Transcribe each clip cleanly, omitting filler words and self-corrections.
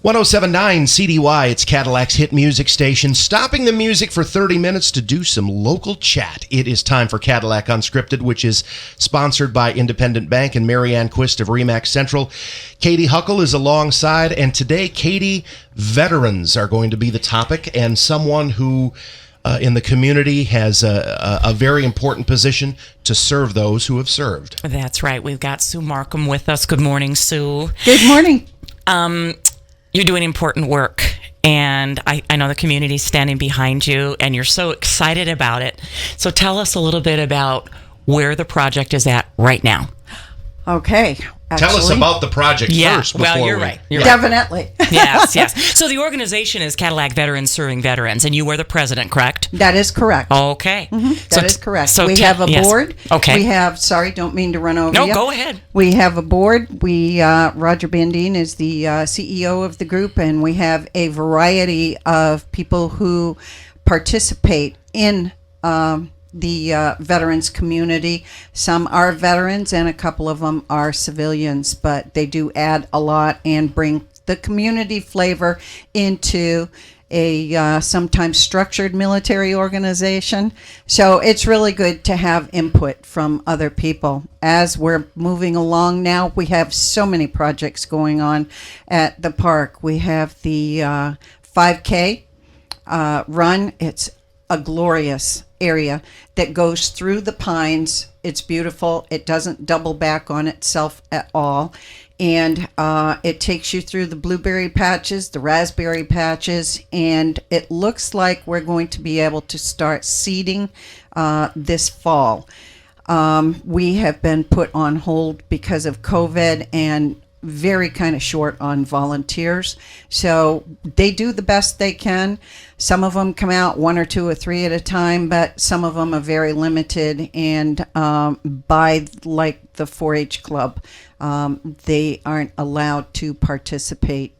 1079 CDY, it's Cadillac's hit music station, stopping the music for 30 minutes to do some local chat. It is time for Cadillac Unscripted, which is sponsored by Independent Bank and Marianne Quist of Remax Central. Katy Huckle is alongside, and today, Katy, veterans are going to be the topic, and someone who in the community has a very important position to serve those who have served. That's right. We've got Sue Marcum with us. Good morning, Sue. Good morning. You're doing important work, and I know the community's standing behind you, and you're so excited about it. So tell us a little bit about where the project is at right now. Okay. Tell us about the project first. Well, you're right. Definitely. Yes. So the organization is Cadillac Veterans Serving Veterans, and you are the president, correct? That is correct. Okay. That is correct. So we have a board. Okay. We have, don't mean to run over you. No, go ahead. We have a board. Roger Bandine is the CEO of the group, and we have a variety of people who participate in the veterans community. Some are veterans and a couple of them are civilians, but they do add a lot and bring the community flavor into a sometimes structured military organization. So it's really good to have input from other people. As we're moving along now, we have so many projects going on at the park. We have the 5K run. It's a glorious area that goes through the pines. It's beautiful. It doesn't double back on itself at all. And it takes you through the blueberry patches, the raspberry patches, and it looks like we're going to be able to start seeding this fall. We have been put on hold because of COVID and very kind of short on volunteers. So they do the best they can. Some of them come out 1 or 2 or 3 at a time, but some of them are very limited. And by like the 4-H club, they aren't allowed to participate,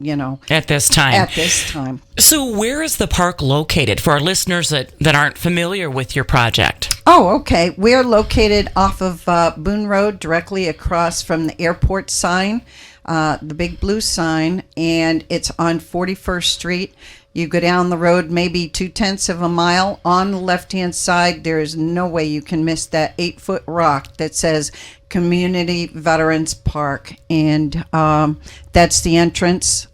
At this time. So where is the park located for our listeners that aren't familiar with your project? Oh, okay. We're located off of Boone Road, directly across from the airport sign, the big blue sign, and it's on 41st Street. You go down the road maybe 0.2 of a mile. On the left-hand side, there is no way you can miss that 8-foot rock that says Community Veterans Park. And that's the entrance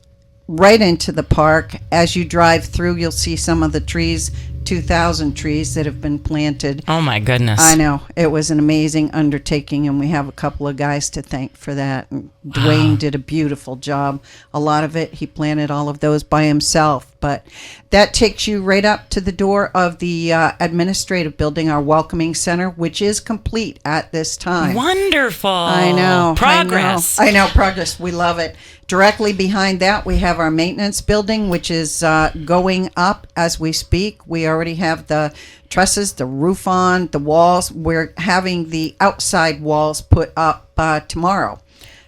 right into the park. As you drive through, you'll see some of the trees, 2,000 trees that have been planted. Oh, my goodness. I know. It was an amazing undertaking, and we have a couple of guys to thank for that. And Dwayne did a beautiful job. A lot of it, he planted all of those by himself. But that takes you right up to the door of the administrative building, our welcoming center, which is complete at this time. Wonderful. I know. Progress. I know, progress. We love it. Directly behind that, we have our maintenance building, which is going up as we speak. We already have the trusses, the roof on, the walls. We're having the outside walls put up tomorrow.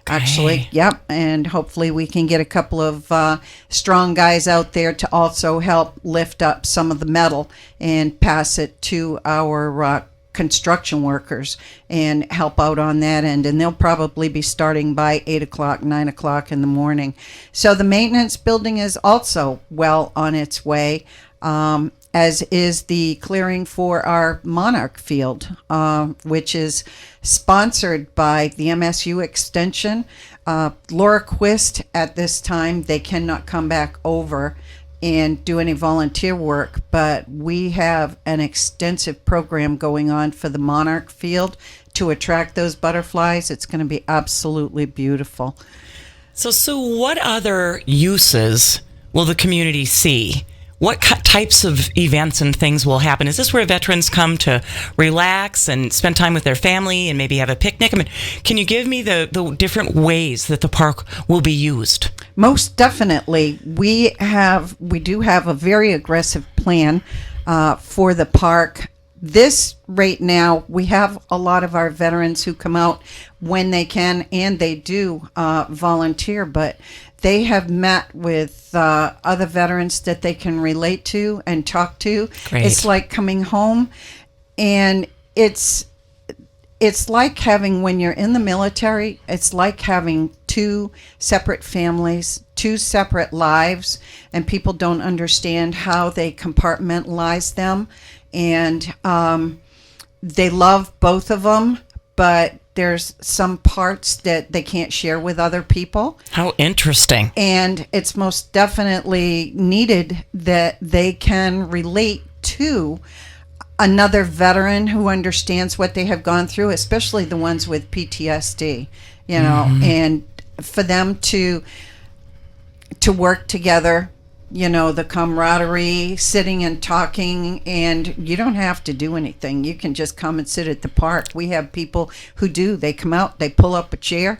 Okay. Actually, yep, and hopefully we can get a couple of strong guys out there to also help lift up some of the metal and pass it to our construction workers and help out on that end. And they'll probably be starting by 8 o'clock, 9 o'clock in the morning. So the maintenance building is also well on its way, as is the clearing for our Monarch Field, which is sponsored by the MSU Extension. Laura Quist, at this time, they cannot come back over and do any volunteer work, but we have an extensive program going on for the Monarch Field to attract those butterflies. It's going to be absolutely beautiful. So, Sue, what other uses will the community see? What types of events and things will happen? Is this where veterans come to relax and spend time with their family and maybe have a picnic? I mean, can you give me the different ways that the park will be used? Most definitely. We do have a very aggressive plan for the park. This right now, we have a lot of our veterans who come out when they can, and they do volunteer, but they have met with other veterans that they can relate to and talk to. Great. It's like coming home, and it's like having, when you're in the military, it's like having two separate families, two separate lives, and people don't understand how they compartmentalize them. And they love both of them, but there's some parts that they can't share with other people. How interesting. And it's most definitely needed that they can relate to another veteran who understands what they have gone through, especially the ones with PTSD, you know, and for them to work together, you know, the camaraderie, sitting and talking, and you don't have to do anything. You can just come and sit at the park. We have people who do. They come out, they pull up a chair,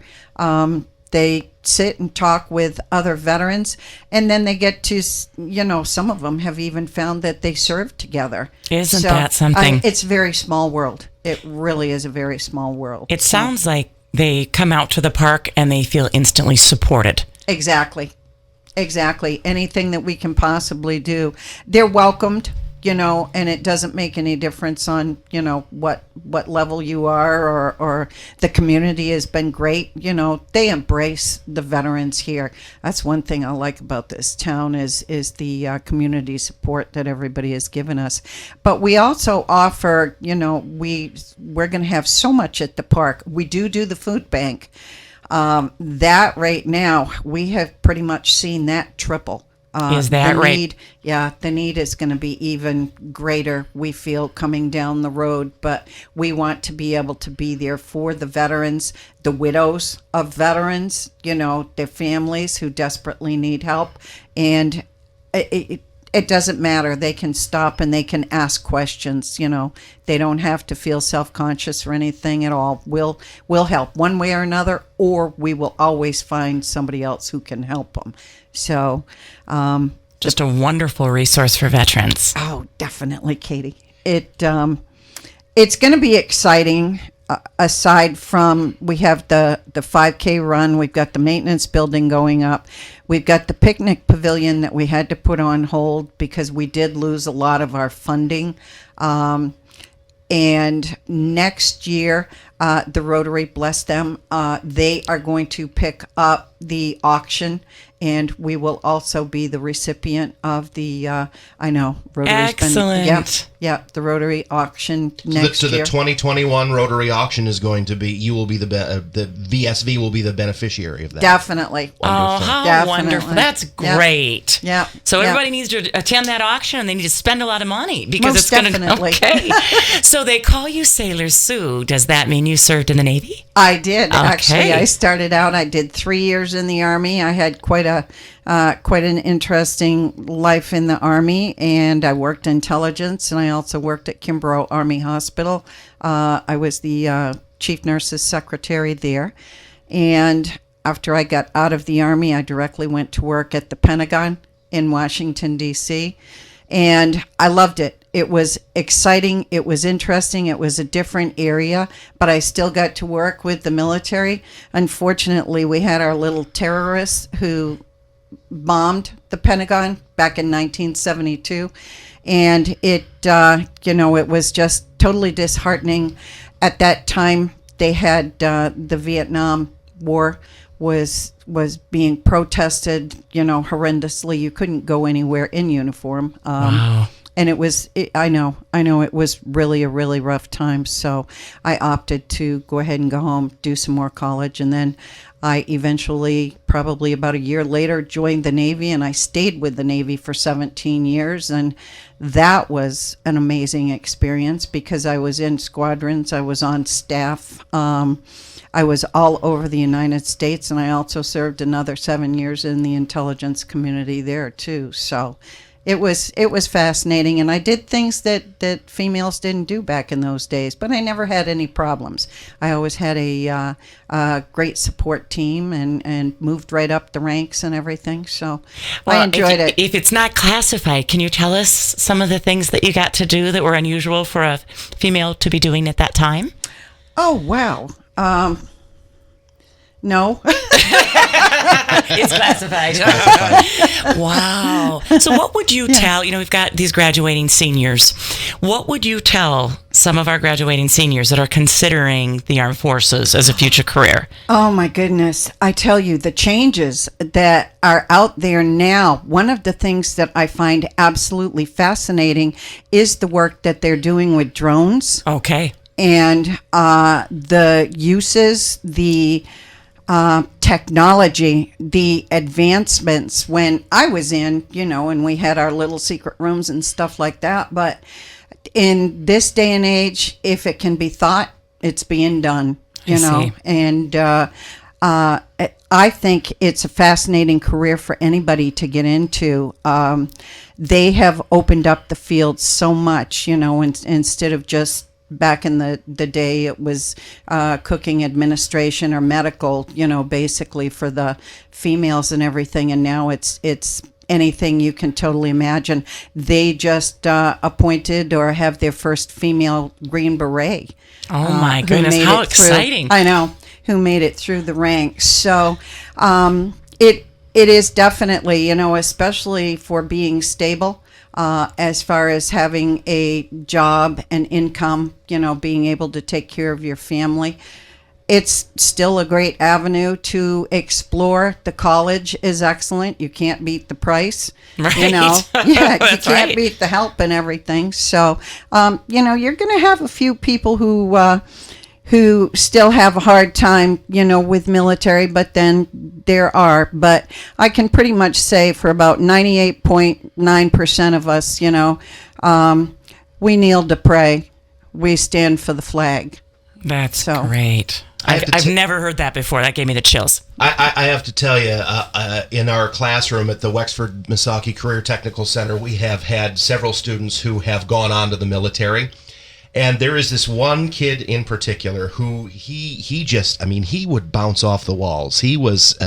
they sit and talk with other veterans, and then they get to, you know, some of them have even found that they served together. Isn't that something? It's a very small world. It really is a very small world. It sounds like they come out to the park and they feel instantly supported. Exactly. Anything that we can possibly do, they're welcomed, you know, and it doesn't make any difference on, you know, what level you are, or the community has been great. You know, they embrace the veterans here. That's one thing I like about this town is the community support that everybody has given us. But we also offer, you know, we're going to have so much at the park. We do the food bank. That right now, we have pretty much seen that triple. Is that right? Need, yeah, the need is going to be even greater, we feel, coming down the road. But we want to be able to be there for the veterans, the widows of veterans, you know, their families who desperately need help. And it doesn't matter. They can stop and they can ask questions, you know. They don't have to feel self-conscious or anything at all. We'll help one way or another, or we will always find somebody else who can help them. So, just a wonderful resource for veterans. Oh, definitely, Katy. It's going to be exciting. Aside from, we have the 5K run, we've got the maintenance building going up, we've got the picnic pavilion that we had to put on hold because we did lose a lot of our funding. And next year, the Rotary, bless them, they are going to pick up the auction, and we will also be the recipient of the, I know, Rotary's Excellent. the Rotary auction next year. So year. the 2021 Rotary auction is going to be, you will be the VSV will be the beneficiary of that. Definitely. Oh, how wonderful. That's great. Yeah. So everybody needs to attend that auction, and they need to spend a lot of money because Most it's going to. definitely. Okay. So they call you Sailor Sue. Does that mean you served in the Navy? I did. Okay. Actually, I started out, I did 3 years in the Army. I had quite an interesting life in the Army, and I worked intelligence, and I also worked at Kimbrough Army Hospital. I was the chief nurse's secretary there. And after I got out of the Army, I directly went to work at the Pentagon in Washington, D.C., and I loved it. It was exciting. It was interesting. It was a different area, but I still got to work with the military. Unfortunately, we had our little terrorists who bombed the Pentagon back in 1972, and it was just totally disheartening. At that time, they had the Vietnam War was being protested, horrendously. You couldn't go anywhere in uniform. Wow. And I know it was really a really rough time. So I opted to go ahead and go home, do some more college. And then I eventually, probably about a year later, joined the Navy, and I stayed with the Navy for 17 years. And that was an amazing experience because I was in squadrons, I was on staff, I was all over the United States, and I also served another 7 years in the intelligence community there too. So it was fascinating, and I did things that females didn't do back in those days, but I never had any problems. I always had a great support team and moved right up the ranks and everything, so I enjoyed it. If it's not classified, can you tell us some of the things that you got to do that were unusual for a female to be doing at that time? Oh, wow. No. It's classified. Wow. So what would you tell, we've got these graduating seniors, what would you tell some of our graduating seniors that are considering the armed forces as a future career? Oh my goodness. I tell you, the changes that are out there now, one of the things that I find absolutely fascinating is the work that they're doing with drones. Okay. And the uses, the technology, the advancements. When I was in, and we had our little secret rooms and stuff like that, but in this day and age, if it can be thought, it's being done, see. And I think it's a fascinating career for anybody to get into. They have opened up the field so much, instead of just back in the day, it was cooking administration or medical, basically for the females and everything. And now it's anything you can totally imagine. They just appointed or have their first female Green Beret. Oh my goodness, how exciting. I know, who made it through the ranks. So it is definitely, especially for being stable, as far as having a job and income, being able to take care of your family. It's still a great avenue to explore. The college is excellent. You can't beat the price. Right. Yeah, you can't right. beat the help and everything. So, you're going to have a few people who still have a hard time, with military, but then there are. But I can pretty much say for about 98.9% of us, we kneel to pray. We stand for the flag. That's great. I've never heard that before. That gave me the chills. I have to tell you, in our classroom at the Wexford Misaki Career Technical Center, we have had several students who have gone on to the military. And there is this one kid in particular who he would bounce off the walls. He was,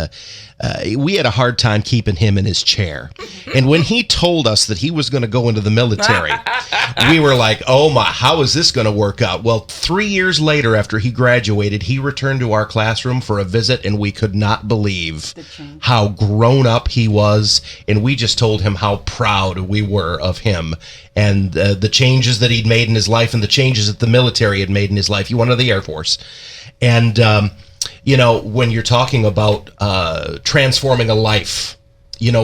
we had a hard time keeping him in his chair. And when he told us that he was going to go into the military, we were like, oh my, how is this going to work out? Well, 3 years later after he graduated, he returned to our classroom for a visit, and we could not believe how grown up he was. And we just told him how proud we were of him and the changes that he'd made in his life and the changes that the military had made in his life. He went to the Air Force. And, when you're talking about transforming a life,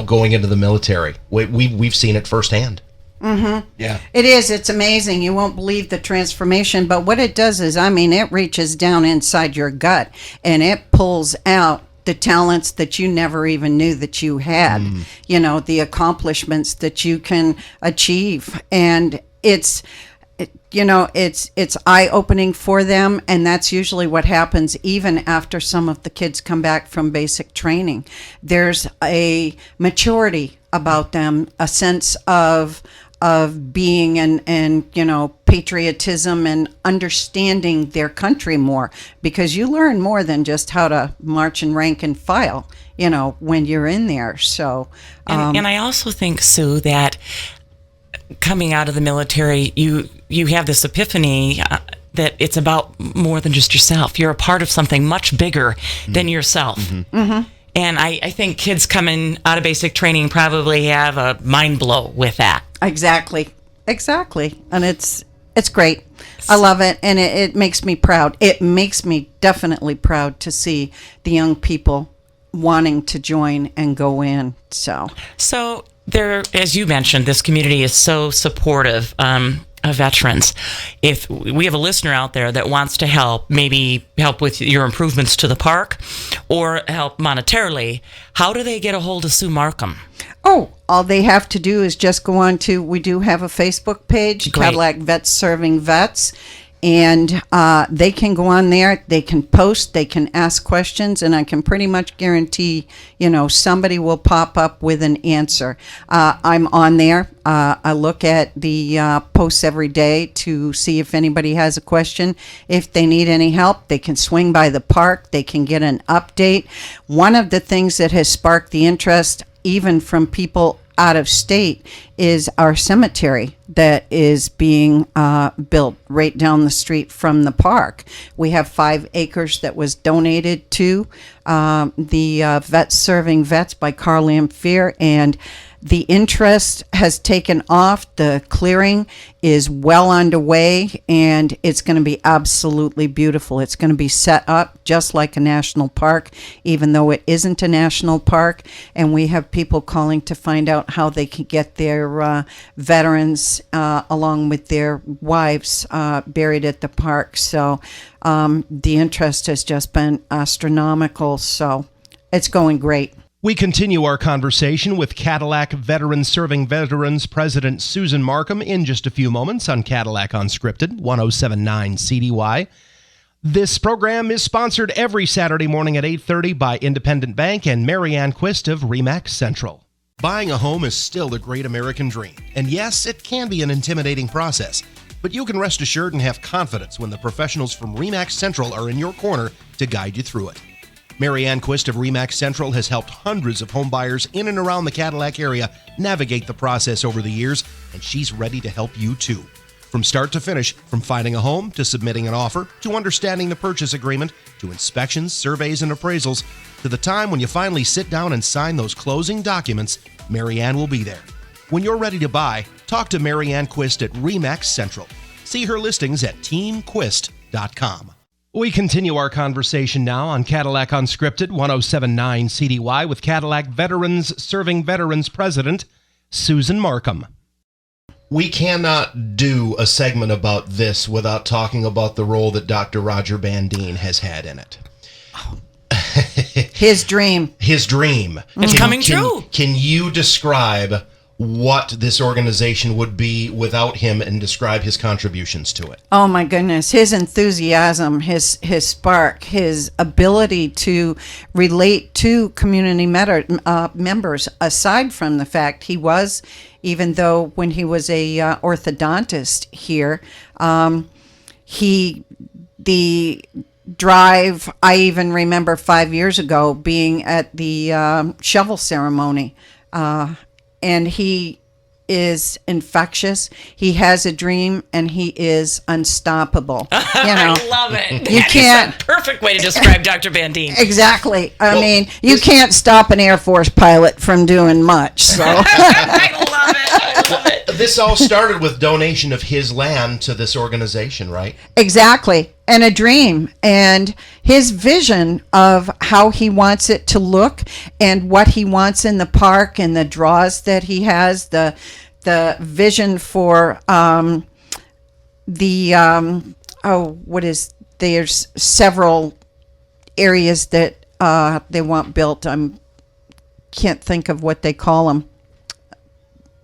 going into the military, we've seen it firsthand. Mm-hmm. Yeah. It is. It's amazing. You won't believe the transformation. But what it does is, it reaches down inside your gut and it pulls out the talents that you never even knew that you had, the accomplishments that you can achieve. And it's eye-opening for them, and that's usually what happens even after some of the kids come back from basic training. There's a maturity about them, a sense of being and patriotism and understanding their country more, because you learn more than just how to march and rank and file, when you're in there. So, and I also think, Sue, that coming out of the military, you have this epiphany that it's about more than just yourself. You're a part of something much bigger than yourself. Mm-hmm. Mm-hmm. And I think kids coming out of basic training probably have a mind blow with that. Exactly. And it's great. I love it, and it makes me proud. It makes me definitely proud to see the young people wanting to join and go in. So there, as you mentioned, this community is so supportive of veterans. If we have a listener out there that wants to help, maybe help with your improvements to the park or help monetarily, how do they get a hold of Sue Marcum? Oh, all they have to do is just go on to, we do have a Facebook page, Great. Cadillac Vets Serving Vets, and they can go on there, they can post, they can ask questions, and I can pretty much guarantee, somebody will pop up with an answer. I'm on there. I look at the posts every day to see if anybody has a question. If they need any help, they can swing by the park. They can get an update. One of the things that has sparked the interest, even from people out of state, is our cemetery. that is being built right down the street from the park. We have 5 acres that was donated to the Vets Serving Vets by Carl Lamphere, and the interest has taken off. The clearing is well underway, and it's going to be absolutely beautiful. It's going to be set up just like a national park, even though it isn't a national park. And we have people calling to find out how they can get their veterans along with their wives buried at the park. So the interest has just been astronomical. So it's going great. We continue our conversation with Cadillac Veterans Serving Veterans President Susan Marcum in just a few moments on Cadillac Unscripted, 107.9 CDY. This program is sponsored every Saturday morning at 8:30 by Independent Bank and Marianne Quist of RE/MAX Central. Buying a home is still the great American dream. And yes, it can be an intimidating process, but you can rest assured and have confidence when the professionals from RE/MAX Central are in your corner to guide you through it. Marianne Quist of RE/MAX Central has helped hundreds of home buyers in and around the Cadillac area navigate the process over the years, and she's ready to help you too. From start to finish, from finding a home to submitting an offer, to understanding the purchase agreement, to inspections, surveys, and appraisals, to the time when you finally sit down and sign those closing documents, Marianne will be there. When you're ready to buy, talk to Marianne Quist at RE/MAX Central. See her listings at teamquist.com. We continue our conversation now on Cadillac Unscripted, 107.9 CDY, with Cadillac Veterans Serving Veterans President Susan Marcum. We cannot do a segment about this without talking about the role that Dr. Roger Bandine has had in it. His dream. His dream. It's coming true. Can you describe what this organization would be without him and describe his contributions to it? Oh my goodness, his enthusiasm, his spark, his ability to relate to community members, aside from the fact he was, even though when he was a orthodontist here, the drive, I even remember 5 years ago being at the shovel ceremony, and he is infectious. He has a dream, and he is unstoppable. I love it. You can't. That's a perfect way to describe Dr. Bandine. Exactly. I mean, you can't stop an Air Force pilot from doing much. So I love it. I love it. This all started with donation of his land to this organization, right? Exactly. And a dream, and his vision of how he wants it to look and what he wants in the park and the draws that he has, the vision for there's several areas that they want built. Can't think of what they call them.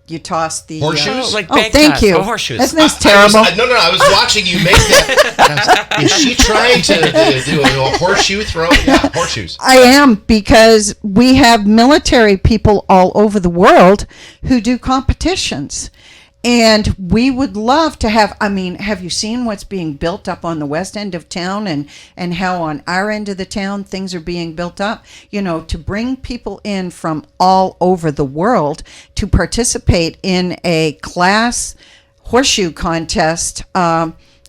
You toss the horseshoes. Thank you. Horseshoes. Isn't this terrible? I was watching you make that. Is she trying to do a horseshoe throw? Yeah, horseshoes. I am, because we have military people all over the world who do competitions. And we would love to have, have you seen what's being built up on the west end of town and how on our end of the town things are being built up? To bring people in from all over the world to participate in a class horseshoe contest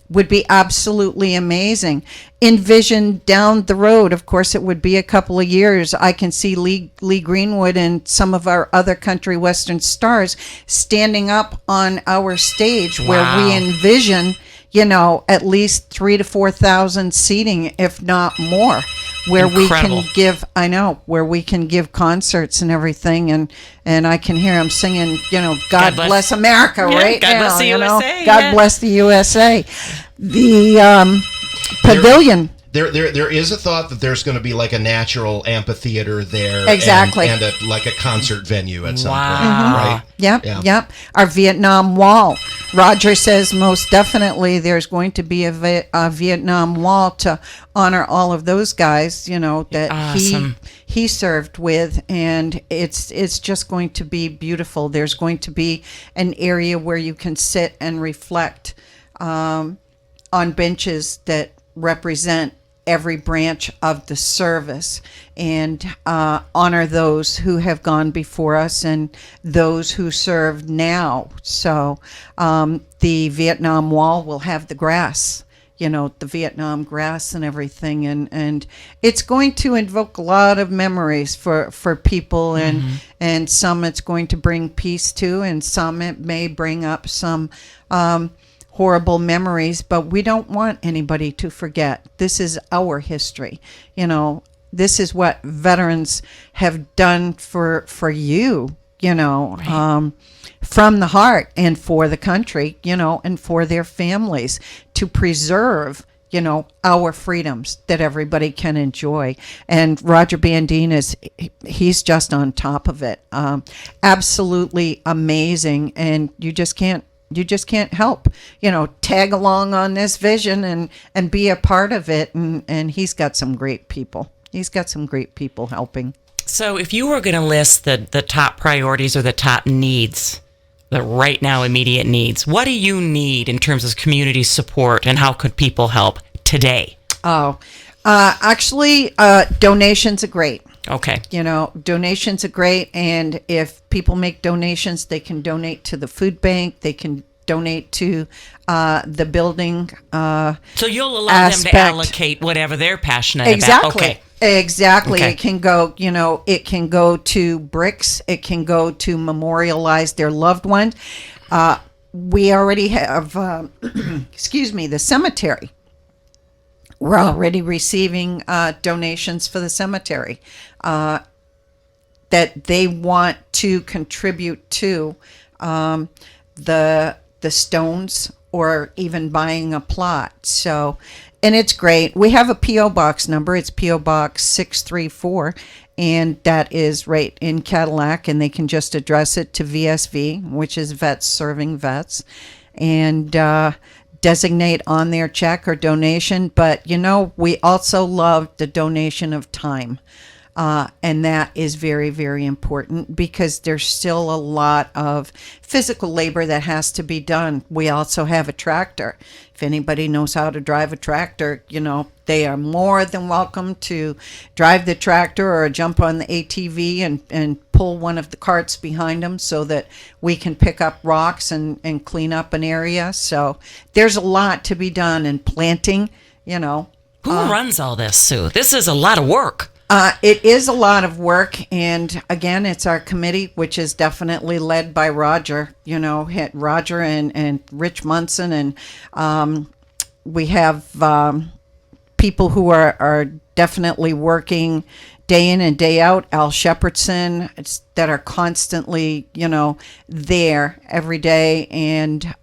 would be absolutely amazing. Envision down the road, of course it would be a couple of years, I can see Lee Greenwood and some of our other country western stars standing up on our stage. Wow. Where we envision, at least 3,000 to 4,000 seating, if not more, where Incredible. where we can give concerts and everything, and I can hear them singing, God bless America, right God now, bless the USA, God bless the USA. The pavilion. There is a thought that there's going to be like a natural amphitheater there, Exactly. and like a concert venue at some Wow. point, right? Yep. Our Vietnam Wall. Roger says most definitely there's going to be a Vietnam Wall to honor all of those guys, that Awesome. he served with, and it's just going to be beautiful. There's going to be an area where you can sit and reflect on benches that represent every branch of the service and honor those who have gone before us and those who serve now. So the Vietnam Wall will have the grass, the Vietnam grass and everything. And it's going to invoke a lot of memories for people. And some it's going to bring peace to, and some it may bring up some horrible memories. But we don't want anybody to forget. This is our history. This is what veterans have done for you, right. From the heart and for the country, and for their families, to preserve, our freedoms that everybody can enjoy. And Roger Bandine he's just on top of it. Absolutely amazing. And you just can't help, tag along on this vision and be a part of it. And he's got some great people. He's got some great people helping. So if you were going to list the top priorities or the top needs, the right now immediate needs, what do you need in terms of community support, and how could people help today? Actually, donations are great. Okay. Donations are great. And if people make donations, they can donate to the food bank. They can donate to the building. So you'll allow them to allocate whatever they're passionate about. Okay. Exactly. Okay. It can go to bricks. It can go to memorialize their loved ones. We already have, the cemetery. We're already receiving donations for the cemetery that they want to contribute to the stones, or even buying a plot. So, and it's great. We have a P.O. Box number. It's P.O. Box 634, and that is right in Cadillac, and they can just address it to VSV, which is Vets Serving Vets, and designate on their check or donation. But, we also love the donation of time. And that is very, very important, because there's still a lot of physical labor that has to be done. We also have a tractor. If anybody knows how to drive a tractor, they are more than welcome to drive the tractor or jump on the ATV and pull one of the carts behind them so that we can pick up rocks and clean up an area. So there's a lot to be done in planting, Who runs all this, Sue? This is a lot of work. It is a lot of work, and again, it's our committee, which is definitely led by Roger. Roger and Rich Munson, and we have people who are definitely working day in and day out. Al Shepherdson, that are constantly, there every day, and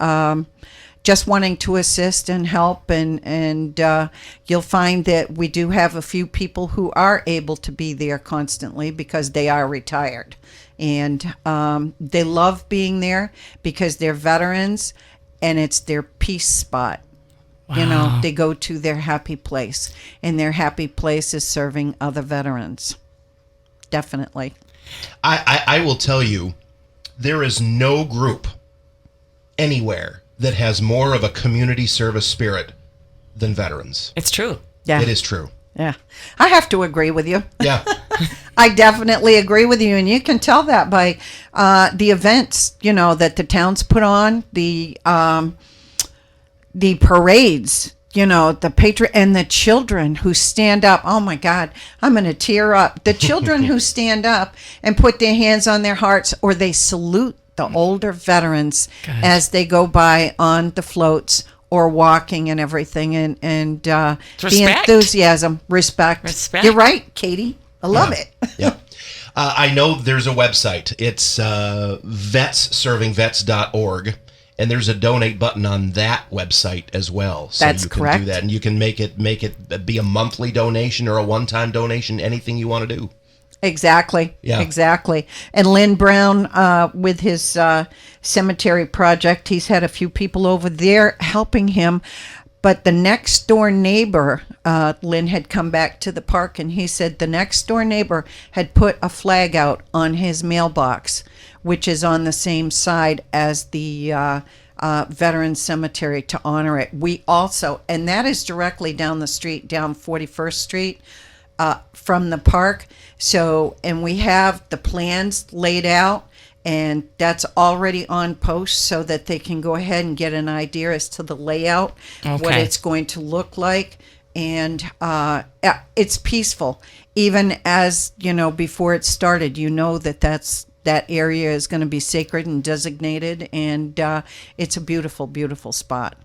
just wanting to assist and help, and you'll find that we do have a few people who are able to be there constantly because they are retired, and they love being there because they're veterans, and it's their peace spot. Wow. They go to their happy place, and their happy place is serving other veterans. Definitely. I will tell you, there is no group anywhere that has more of a community service spirit than veterans. It's true. Yeah. It is true. Yeah. I have to agree with you. Yeah. I definitely agree with you. And you can tell that by the events, that the towns put on, the parades, the patriot, and the children who stand up. Oh my God, I'm going to tear up. The children who stand up and put their hands on their hearts, or they salute the older veterans as they go by on the floats or walking and everything, and the enthusiasm, respect. You're right, Katy. I love it. Yeah. I know there's a website. It's vetsservingvets.org, and there's a donate button on that website as well. So That's you can correct. do that, and you can make it be a monthly donation or a one-time donation, anything you want to do. Exactly. Yeah. Exactly. And Lynn Brown, with his cemetery project, he's had a few people over there helping him. But the next door neighbor, Lynn had come back to the park, and he said the next door neighbor had put a flag out on his mailbox, which is on the same side as the Veterans Cemetery to honor it. We also, and that is directly down the street, down 41st Street from the park. So, and we have the plans laid out, and that's already on post so that they can go ahead and get an idea as to the layout, what Okay. it's going to look like. And it's peaceful. Even as, before it started, that area is going to be sacred and designated, and it's a beautiful, beautiful spot.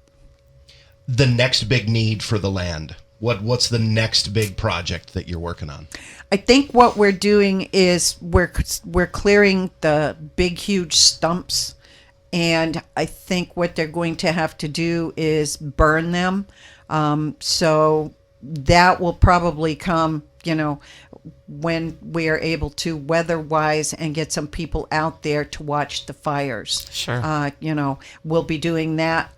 The next big need for the land. What's the next big project that you're working on? I think what we're doing is we're clearing the big, huge stumps, and I think what they're going to have to do is burn them. So that will probably come, when we are able to weather-wise and get some people out there to watch the fires. Sure. We'll be doing that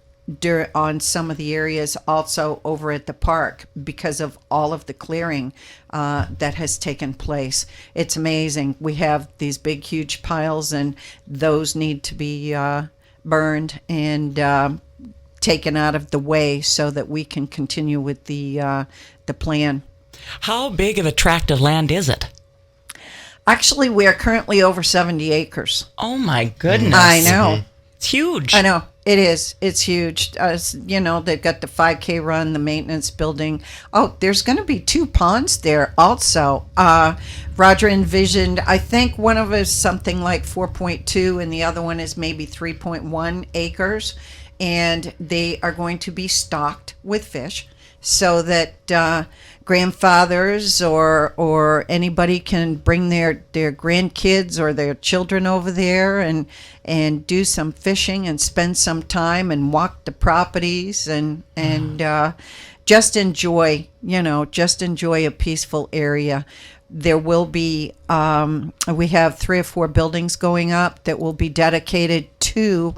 on some of the areas also over at the park because of all of the clearing that has taken place. It's amazing. We have these big, huge piles, and those need to be burned and taken out of the way so that we can continue with the plan. How big of a tract of land is it? Actually, we are currently over 70 acres. Oh my goodness. I know. It's huge. I know. It is. It's huge. They've got the 5K run, the maintenance building. Oh, there's going to be 2 ponds there also. Roger envisioned, I think one of us something like 4.2 and the other one is maybe 3.1 acres. And they are going to be stocked with fish so that grandfathers or anybody can bring their grandkids or their children over there and do some fishing and spend some time and walk the properties and just enjoy a peaceful area. There will be we have 3 or 4 buildings going up that will be dedicated to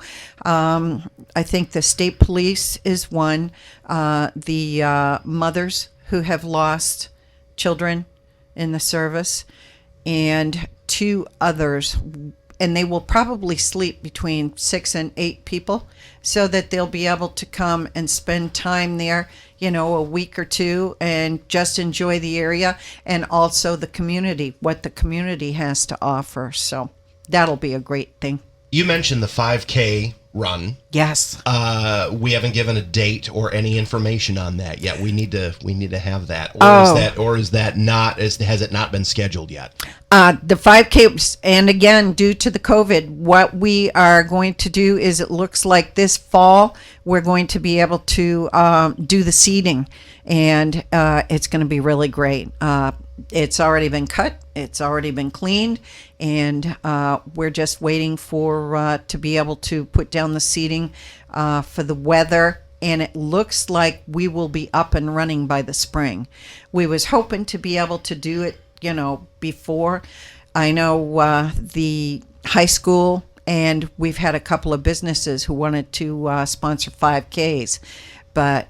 I think the state police is one, the mothers who have lost children in the service, and 2 others, and they will probably sleep between 6 and 8 people so that they'll be able to come and spend time there, a week or 2, and just enjoy the area and also the community, what the community has to offer. So that'll be a great thing. You mentioned the 5K run. Yes. We haven't given a date or any information on that yet. We need to have that. Has it not been scheduled yet? The 5K, and again, due to the COVID, what we are going to do is it looks like this fall we're going to be able to do the seeding, and it's going to be really great. It's already been cut. It's already been cleaned, and we're just waiting for to be able to put down the seeding for the weather. And it looks like we will be up and running by the spring. We was hoping to be able to do it, before. I know the high school, and we've had a couple of businesses who wanted to sponsor 5Ks, but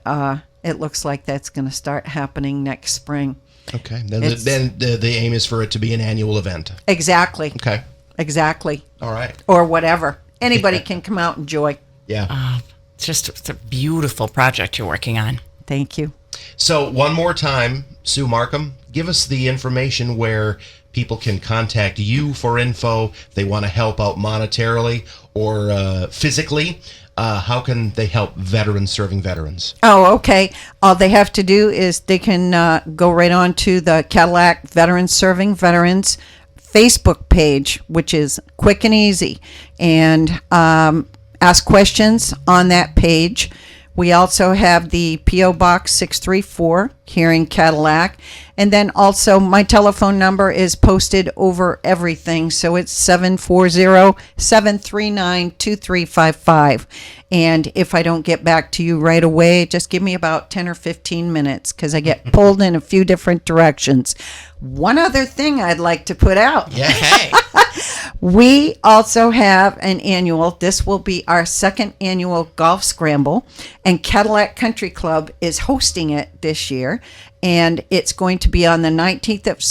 it looks like that's going to start happening next spring. Okay. Then the aim is for it to be an annual event. Exactly. Okay. Exactly. All right. Or whatever. Anybody can come out and enjoy. Yeah. It's a beautiful project you're working on. Thank you. So one more time, Sue Marcum, give us the information where people can contact you for info if they want to help out monetarily or physically. How can they help veterans serving veterans? Oh, okay. All they have to do is they can go right on to the Cadillac Veterans Serving Veterans Facebook page, which is quick and easy, and ask questions on that page. We also have the P.O. Box 634 here in Cadillac. And then also my telephone number is posted over everything. So it's 740-739-2355. And if I don't get back to you right away, just give me about 10 or 15 minutes because I get pulled in a few different directions. One other thing I'd like to put out. Yeah. Okay. We also have an annual, this will be our 2nd annual golf scramble, and Cadillac Country Club is hosting it this year, and it's going to be on the 19th of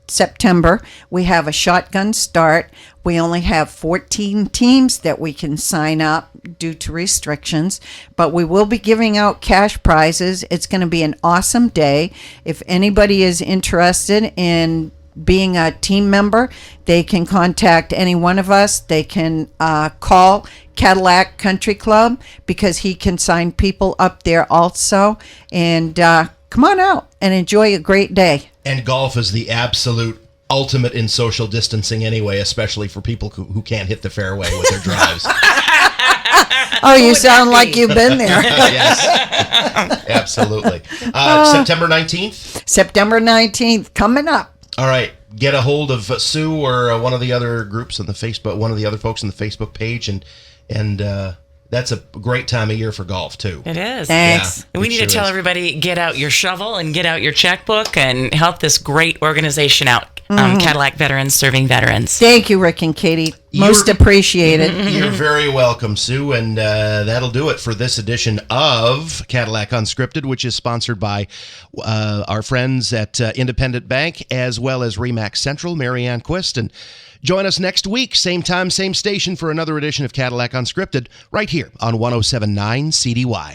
September. We have a shotgun start. We only have 14 teams that we can sign up due to restrictions, but we will be giving out cash prizes. It's going to be an awesome day. If anybody is interested in being a team member, they can contact any one of us. They can call Cadillac Country Club because he can sign people up there also. And come on out and enjoy a great day. And golf is the absolute ultimate in social distancing anyway, especially for people who can't hit the fairway with their drives. Oh, you sound like you've been there. Yes, absolutely. September 19th? September 19th, coming up. All right. Get a hold of Sue or one of the other groups on the Facebook, one of the other folks on the Facebook page, and that's a great time of year for golf too. It is. Thanks. Yeah, we need to tell everybody, get out your shovel and get out your checkbook and help this great organization out. Cadillac Veterans serving veterans. Thank you, Rick and Katie. Most appreciated. You're very welcome, Sue. And that'll do it for this edition of Cadillac Unscripted, which is sponsored by our friends at Independent Bank, as well as Remax Central, Marianne Quist. And join us next week, same time, same station, for another edition of Cadillac Unscripted, right here on 107.9 CDY.